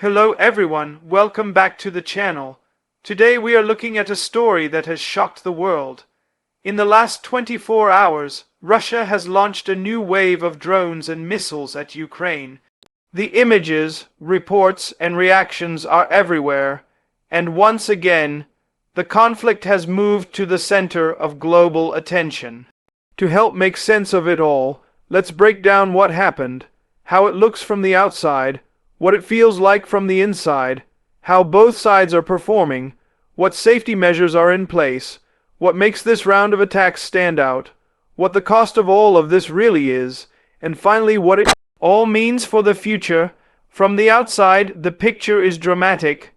Hello everyone, welcome back to the channel. Today we are looking at a story that has shocked the world. In the last 24 hours, Russia has launched a new wave of drones and missiles at Ukraine. The images, reports, and reactions are everywhere, and once again, the conflict has moved to the center of global attention. To help make sense of it all, let's break down what happened, how it looks from the outside, what it feels like from the inside, how both sides are performing, what safety measures are in place, what makes this round of attacks stand out, what the cost of all of this really is, and finally what it all means for the future. From the outside, the picture is dramatic.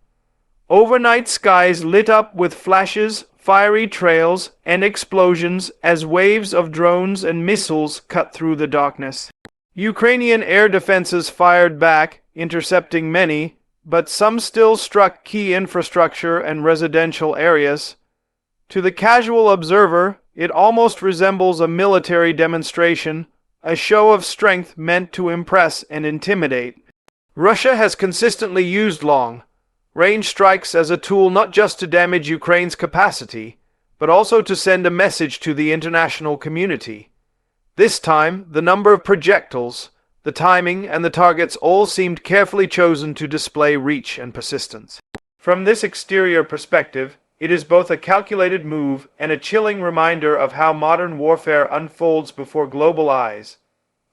Overnight skies lit up with flashes, fiery trails, and explosions as waves of drones and missiles cut through the darkness. Ukrainian air defenses fired back, intercepting many, but some still struck key infrastructure and residential areas. To the casual observer, it almost resembles a military demonstration, a show of strength meant to impress and intimidate. Russia has consistently used long-range strikes as a tool not just to damage Ukraine's capacity, but also to send a message to the international community. This time, the number of projectiles, the timing, and the targets all seemed carefully chosen to display reach and persistence. From this exterior perspective, it is both a calculated move and a chilling reminder of how modern warfare unfolds before global eyes.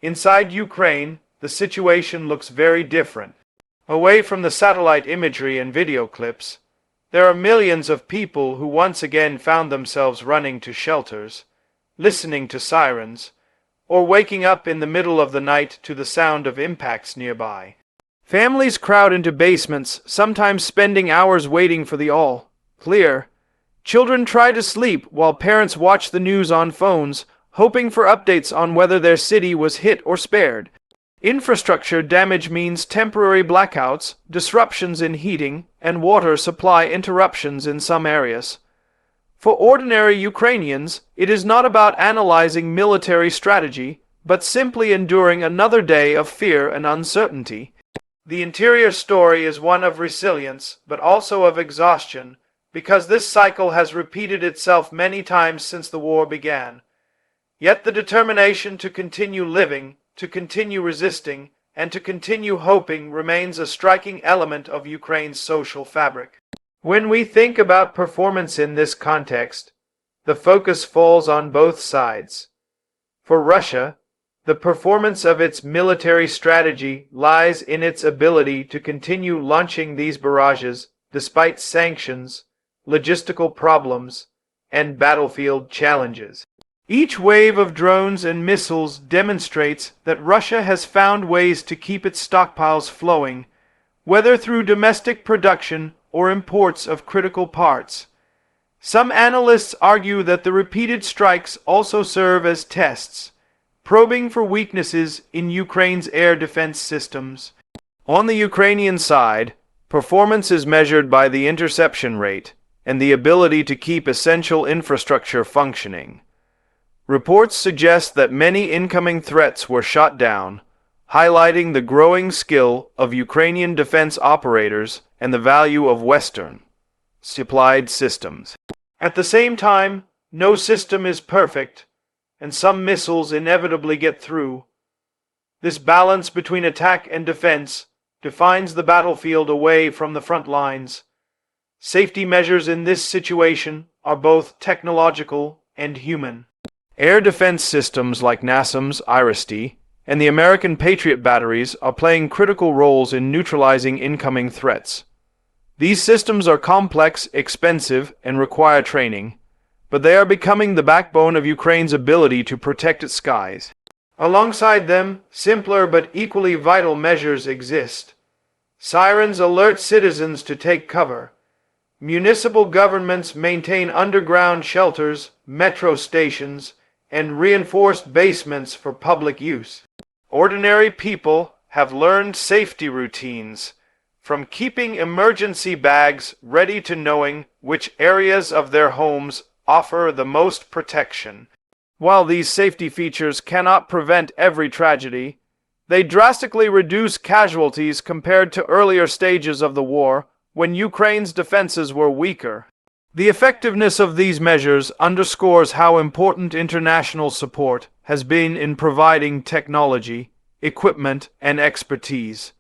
Inside Ukraine, the situation looks very different. Away from the satellite imagery and video clips, there are millions of people who once again found themselves running to shelters, listening to sirens, or waking up in the middle of the night to the sound of impacts nearby. Families crowd into basements, sometimes spending hours waiting for the all-clear. Children try to sleep while parents watch the news on phones, hoping for updates on whether their city was hit or spared. Infrastructure damage means temporary blackouts, disruptions in heating, and water supply interruptions in some areas. For ordinary Ukrainians, it is not about analyzing military strategy, but simply enduring another day of fear and uncertainty. The interior story is one of resilience, but also of exhaustion, because this cycle has repeated itself many times since the war began. Yet the determination to continue living, to continue resisting, and to continue hoping remains a striking element of Ukraine's social fabric. When we think about performance in this context, the focus falls on both sides. For Russia, the performance of its military strategy lies in its ability to continue launching these barrages despite sanctions, logistical problems, and battlefield challenges. Each wave of drones and missiles demonstrates that Russia has found ways to keep its stockpiles flowing, whether through domestic production or imports of critical parts. Some analysts argue that the repeated strikes also serve as tests, probing for weaknesses in Ukraine's air defense systems. On the Ukrainian side, performance is measured by the interception rate and the ability to keep essential infrastructure functioning. Reports suggest that many incoming threats were shot down, highlighting the growing skill of Ukrainian defense operators and the value of Western supplied systems. At the same time, no system is perfect, and some missiles inevitably get through. This balance between attack and defense defines the battlefield away from the front lines. Safety measures in this situation are both technological and human. Air defense systems like NASAMS IRIS-T and the American Patriot batteries are playing critical roles in neutralizing incoming threats. These systems are complex, expensive, and require training, but they are becoming the backbone of Ukraine's ability to protect its skies. Alongside them, simpler but equally vital measures exist. Sirens alert citizens to take cover. Municipal governments maintain underground shelters, metro stations, and reinforced basements for public use. Ordinary people have learned safety routines, from keeping emergency bags ready to knowing which areas of their homes offer the most protection. While these safety features cannot prevent every tragedy, They drastically reduce casualties compared to earlier stages of the war, when Ukraine's defenses were weaker. The effectiveness of these measures underscores how important international support has been in providing technology, equipment, and expertise.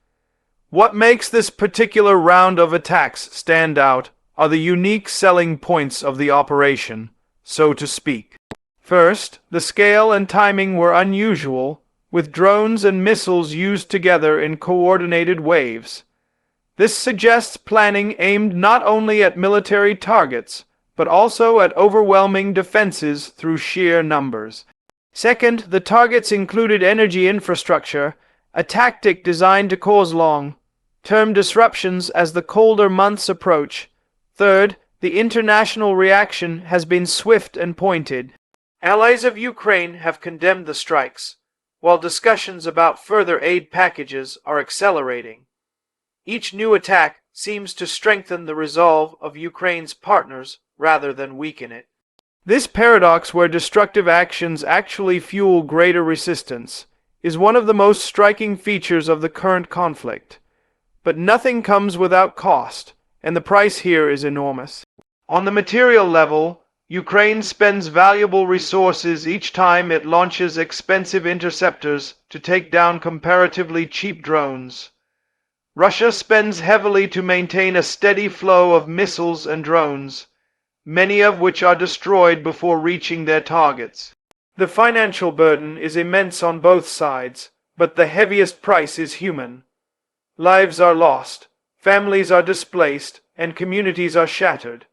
What makes this particular round of attacks stand out are the unique selling points of the operation, so to speak. First, the scale and timing were unusual, with drones and missiles used together in coordinated waves. This suggests planning aimed not only at military targets, but also at overwhelming defenses through sheer numbers. Second, the targets included energy infrastructure, a tactic designed to cause long-term disruptions as the colder months approach. Third, the international reaction has been swift and pointed. Allies of Ukraine have condemned the strikes, while discussions about further aid packages are accelerating. Each new attack seems to strengthen the resolve of Ukraine's partners rather than weaken it. This paradox, where destructive actions actually fuel greater resistance, is one of the most striking features of the current conflict. But nothing comes without cost, and the price here is enormous. On the material level, Ukraine spends valuable resources each time it launches expensive interceptors to take down comparatively cheap drones. Russia spends heavily to maintain a steady flow of missiles and drones, many of which are destroyed before reaching their targets. The financial burden is immense on both sides, but the heaviest price is human. Lives are lost, families are displaced, and communities are shattered.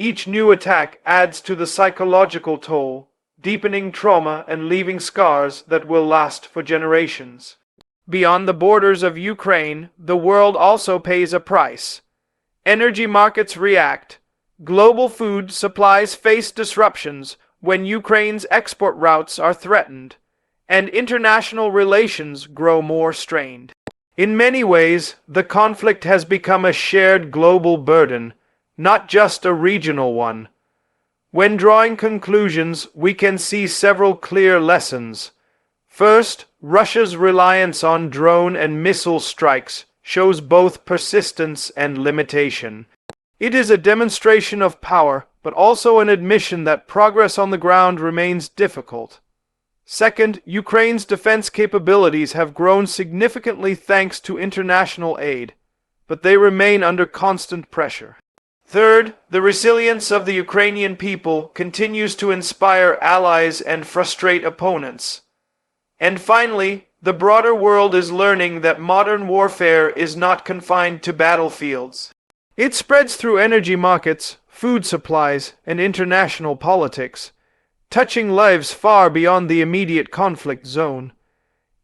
Each new attack adds to the psychological toll, deepening trauma and leaving scars that will last for generations. Beyond the borders of Ukraine, the world also pays a price. Energy markets react. Global food supplies face disruptions when Ukraine's export routes are threatened, and international relations grow more strained. In many ways, the conflict has become a shared global burden, not just a regional one. When drawing conclusions, we can see several clear lessons. First, Russia's reliance on drone and missile strikes shows both persistence and limitation. It is a demonstration of power, but also an admission that progress on the ground remains difficult. Second, Ukraine's defense capabilities have grown significantly thanks to international aid, but they remain under constant pressure. Third, the resilience of the Ukrainian people continues to inspire allies and frustrate opponents. And finally, the broader world is learning that modern warfare is not confined to battlefields. It spreads through energy markets, food supplies, and international politics, touching lives far beyond the immediate conflict zone.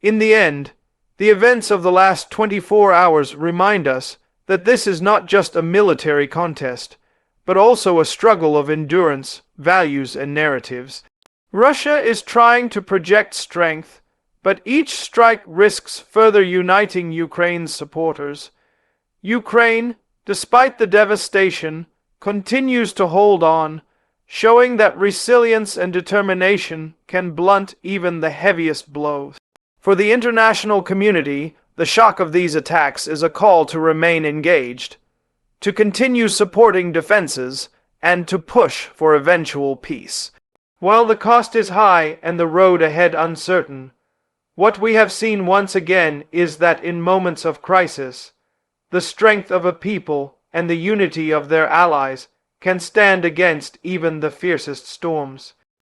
In the end, the events of the last 24 hours remind us that this is not just a military contest, but also a struggle of endurance, values, and narratives. Russia is trying to project strength, but each strike risks further uniting Ukraine's supporters. Ukraine, despite the devastation, continues to hold on, showing that resilience and determination can blunt even the heaviest blows. For the international community, the shock of these attacks is a call to remain engaged, to continue supporting defenses, and to push for eventual peace. While the cost is high and the road ahead uncertain, what we have seen once again is that in moments of crisis, the strength of a people and the unity of their allies can stand against even the fiercest storms.